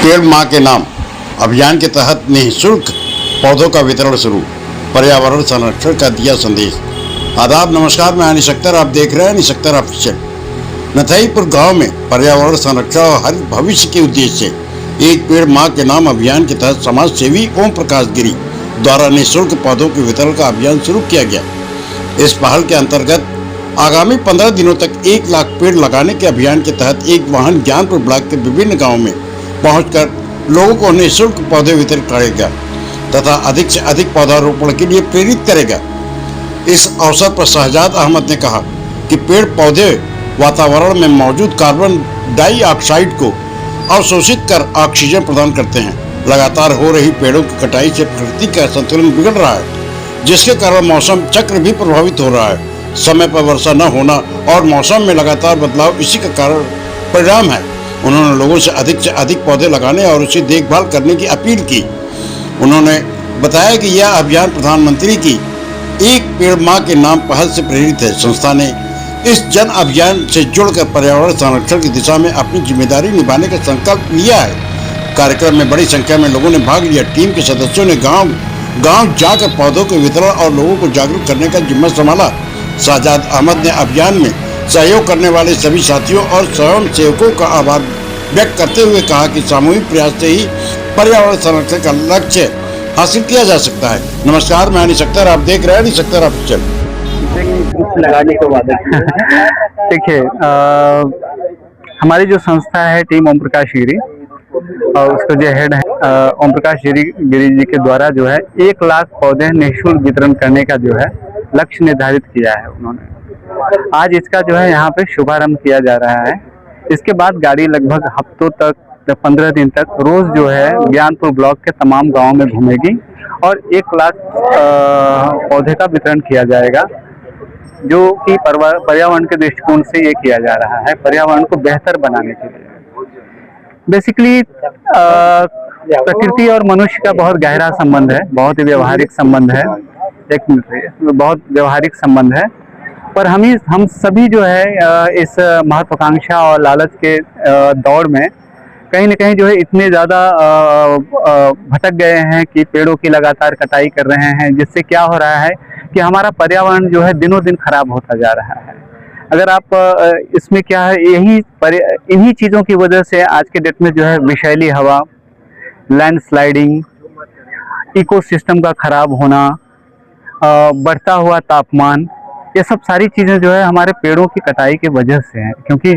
पेड़ माँ के नाम अभियान के तहत निःशुल्क पौधों का वितरण शुरू, पर्यावरण संरक्षण का दिया संदेश। आदाब, नमस्कार, मैं अनिश अख्तर, आप देख रहे हैं अनिश अख्तर ऑफिशियल। नथईपुर गांव में पर्यावरण संरक्षण और हरित भविष्य के उद्देश्य से एक पेड़ माँ के नाम अभियान के तहत समाज सेवी ओम प्रकाश गिरी द्वारा निःशुल्क पौधों के वितरण का अभियान शुरू किया गया। इस पहल के अंतर्गत आगामी 15 दिनों तक 1 लाख पेड़ लगाने के अभियान के तहत एक वाहन ज्ञानपुर ब्लॉक के विभिन्न गाँव में पहुंचकर लोगों को निःशुल्क पौधे वितरित करेगा तथा अधिक से अधिक पौधारोपण के लिए प्रेरित करेगा। इस अवसर पर शहजाद अहमद ने कहा कि पेड़ पौधे वातावरण में मौजूद कार्बन डाइऑक्साइड को अवशोषित कर ऑक्सीजन प्रदान करते हैं। लगातार हो रही पेड़ों की कटाई से प्रकृति का संतुलन बिगड़ रहा है, जिसके कारण मौसम चक्र भी प्रभावित हो रहा है। समय पर वर्षा न होना और मौसम में लगातार बदलाव इसी का कारण परिणाम है। उन्होंने लोगों से अधिक पौधे लगाने और उसे देखभाल करने की अपील की। उन्होंने बताया कि यह अभियान प्रधानमंत्री की एक पेड़ माँ के नाम पहल से प्रेरित है। संस्था ने इस जन अभियान से जुड़कर पर्यावरण संरक्षण की दिशा में अपनी जिम्मेदारी निभाने का संकल्प लिया है। कार्यक्रम में बड़ी संख्या में लोगों ने भाग लिया। टीम के सदस्यों ने गांव जाकर पौधों के वितरण और लोगों को जागरूक करने का जिम्मा संभाला। शहजाद अहमद ने अभियान में सहयोग करने वाले सभी साथियों और स्वयं सेवकों का आभार व्यक्त करते हुए कहा कि सामूहिक प्रयास से ही पर्यावरण संरक्षण का लक्ष्य हासिल किया जा सकता है। नमस्कार, मैं अनिश अख्तर, आप देख रहे हैं अनिश अख्तर ऑफिशियल। लगाने के बाद देखिए, हमारी जो संस्था है टीम ओम प्रकाश गिरी और उसका जो हेड है ओम प्रकाश गिरी जी के द्वारा जो है 1 लाख पौधे निःशुल्क वितरण करने का जो है लक्ष्य निर्धारित किया है उन्होंने। आज इसका जो है यहाँ पे शुभारंभ किया जा रहा है। इसके बाद गाड़ी लगभग हफ्तों तक 15 दिन तक रोज जो है ज्ञानपुर ब्लॉक के तमाम गांवों में घूमेगी और 1 लाख पौधे का वितरण किया जाएगा, जो कि पर्यावरण के दृष्टिकोण से ये किया जा रहा है, पर्यावरण को बेहतर बनाने के लिए। बेसिकली प्रकृति और मनुष्य का बहुत गहरा संबंध है, बहुत ही व्यवहारिक संबंध है। एक मिनट, बहुत व्यवहारिक संबंध है। पर हम सभी जो है इस महत्वाकांक्षा और लालच के दौड़ में कहीं न कहीं जो है इतने ज़्यादा भटक गए हैं कि पेड़ों की लगातार कटाई कर रहे हैं, जिससे क्या हो रहा है कि हमारा पर्यावरण जो है दिनों दिन खराब होता जा रहा है। अगर आप इसमें क्या है, इन्हीं चीज़ों की वजह से आज के डेट में जो है विषैली हवा, लैंडस्लाइडिंग, इकोसिस्टम का खराब होना, बढ़ता हुआ तापमान, ये सब सारी चीज़ें जो है हमारे पेड़ों की कटाई की वजह से हैं। क्योंकि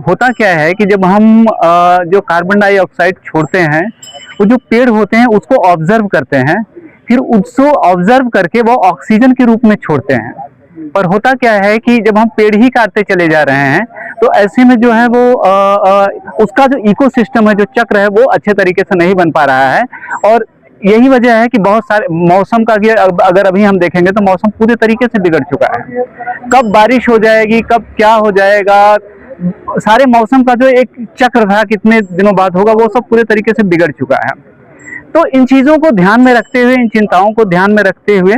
होता क्या है कि जब हम जो कार्बन डाइऑक्साइड छोड़ते हैं, वो जो पेड़ होते हैं उसको ऑब्जर्व करते हैं, फिर उसको ऑब्जर्व करके वो ऑक्सीजन के रूप में छोड़ते हैं। पर होता क्या है कि जब हम पेड़ ही काटते चले जा रहे हैं, तो ऐसे में जो है वो उसका जो इकोसिस्टम है, जो चक्र है, वो अच्छे तरीके से नहीं बन पा रहा है। और यही वजह है कि बहुत सारे मौसम का अगर अभी हम देखेंगे तो मौसम पूरे तरीके से बिगड़ चुका है। कब बारिश हो जाएगी, कब क्या हो जाएगा, सारे मौसम का जो एक चक्र था कितने दिनों बाद होगा, वो सब पूरे तरीके से बिगड़ चुका है। तो इन चीज़ों को ध्यान में रखते हुए, इन चिंताओं को ध्यान में रखते हुए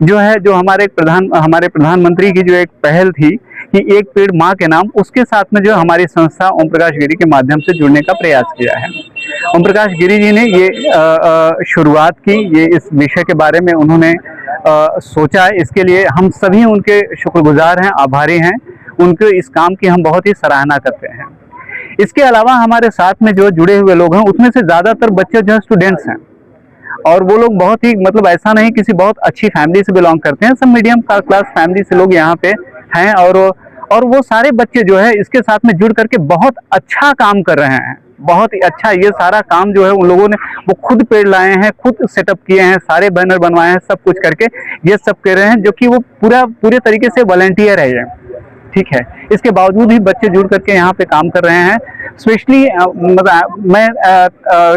जो है, जो हमारे प्रधानमंत्री की जो एक पहल थी कि एक पेड़ माँ के नाम, उसके साथ में जो हमारी संस्था ओम प्रकाश गिरी के माध्यम से जुड़ने का प्रयास किया है। ओम प्रकाश गिरी जी ने ये शुरुआत की, ये इस विषय के बारे में उन्होंने सोचा। इसके लिए हम सभी उनके शुक्रगुजार हैं, आभारी हैं। उनके इस काम की हम बहुत ही सराहना करते हैं। इसके अलावा हमारे साथ में जो जुड़े हुए लोग हैं, उसमें से ज़्यादातर बच्चे जो स्टूडेंट्स हैं, और वो लोग बहुत ही, मतलब ऐसा नहीं किसी बहुत अच्छी फैमिली से बिलोंग करते हैं, सब मीडियम क्लास फैमिली से लोग यहाँ पे हैं। और वो सारे बच्चे जो है इसके साथ में जुड़ करके बहुत अच्छा काम कर रहे हैं, बहुत ही अच्छा। ये सारा काम जो है उन लोगों ने वो खुद पेड़ लाए हैं, खुद सेटअप किए हैं, सारे बैनर बनवाए हैं, सब कुछ करके ये सब कर रहे हैं, जो कि वो पूरे तरीके से वॉलंटियर है ये, ठीक है। इसके बावजूद भी बच्चे जुड़ करके यहाँ पे काम कर रहे हैं। स्पेशली मैं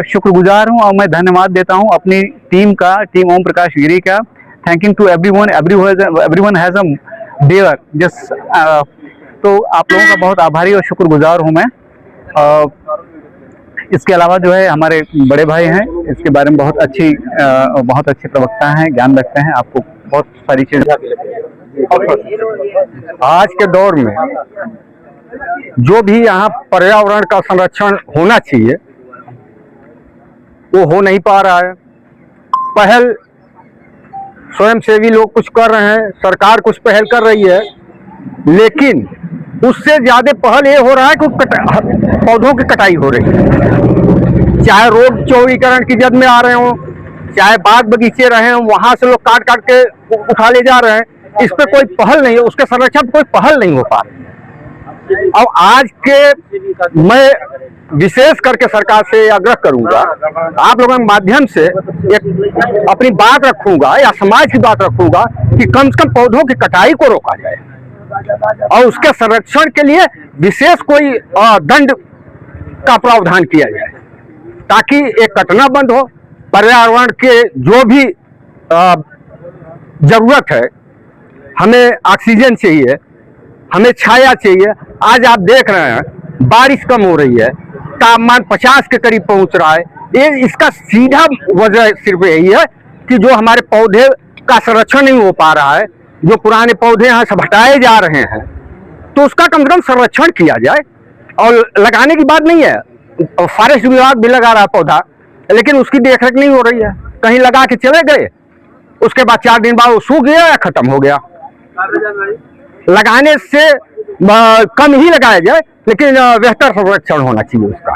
शुक्रगुजार हूँ और मैं धन्यवाद देता हूँ अपनी टीम का, टीम ओम प्रकाश गिरी का। Thanking to everyone has a dare just. तो आप लोगों का बहुत आभारी और शुक्रगुजार हूँ मैं। इसके अलावा जो है हमारे बड़े भाई हैं, इसके बारे में बहुत अच्छे प्रवक्ता हैं, ज्ञान रखते हैं, आपको बहुत सारी चीज़ें। आज के दौर में जो भी यहाँ पर्यावरण का संरक्षण होना चाहिए, वो हो नहीं पा रहा है। पहल स्वयंसेवी लोग कुछ कर रहे हैं, सरकार कुछ पहल कर रही है, लेकिन उससे ज्यादा पहल ये हो रहा है कि पौधों की कटाई हो रही है। चाहे रोड चौड़ीकरण की जद में आ रहे हो, चाहे बाग बगीचे रहे हों, वहां से लोग काट काट के उठा ले जा रहे हैं। इस पे कोई पहल नहीं है, उसके संरक्षण पे कोई पहल नहीं हो पा रही है। और आज के मैं विशेष करके सरकार से आग्रह करूंगा, आप लोगों के माध्यम से एक अपनी बात रखूंगा या समाज की बात रखूंगा कि कम से कम पौधों की कटाई को रोका जाए और उसके संरक्षण के लिए विशेष कोई दंड का प्रावधान किया जाए, ताकि ये कटना बंद हो। पर्यावरण के जो भी जरूरत है, हमें ऑक्सीजन चाहिए, हमें छाया चाहिए। आज आप देख रहे हैं बारिश कम हो रही है, तापमान 50 के करीब पहुंच रहा है। ये इसका सीधा वजह सिर्फ यही है कि जो हमारे पौधे का संरक्षण नहीं हो पा रहा है, जो पुराने पौधे यहाँ सब हटाए जा रहे हैं, तो उसका कम से कम संरक्षण किया जाए। और लगाने की बात नहीं है, फॉरेस्ट विभाग भी लगा रहा है पौधा, लेकिन उसकी देखरेख नहीं हो रही है। कहीं लगा के चले गए, उसके बाद 4 दिन बाद वो सूख गया या खत्म हो गया। लगाने से कम ही लगाया जाए, लेकिन बेहतर संरक्षण होना चाहिए उसका।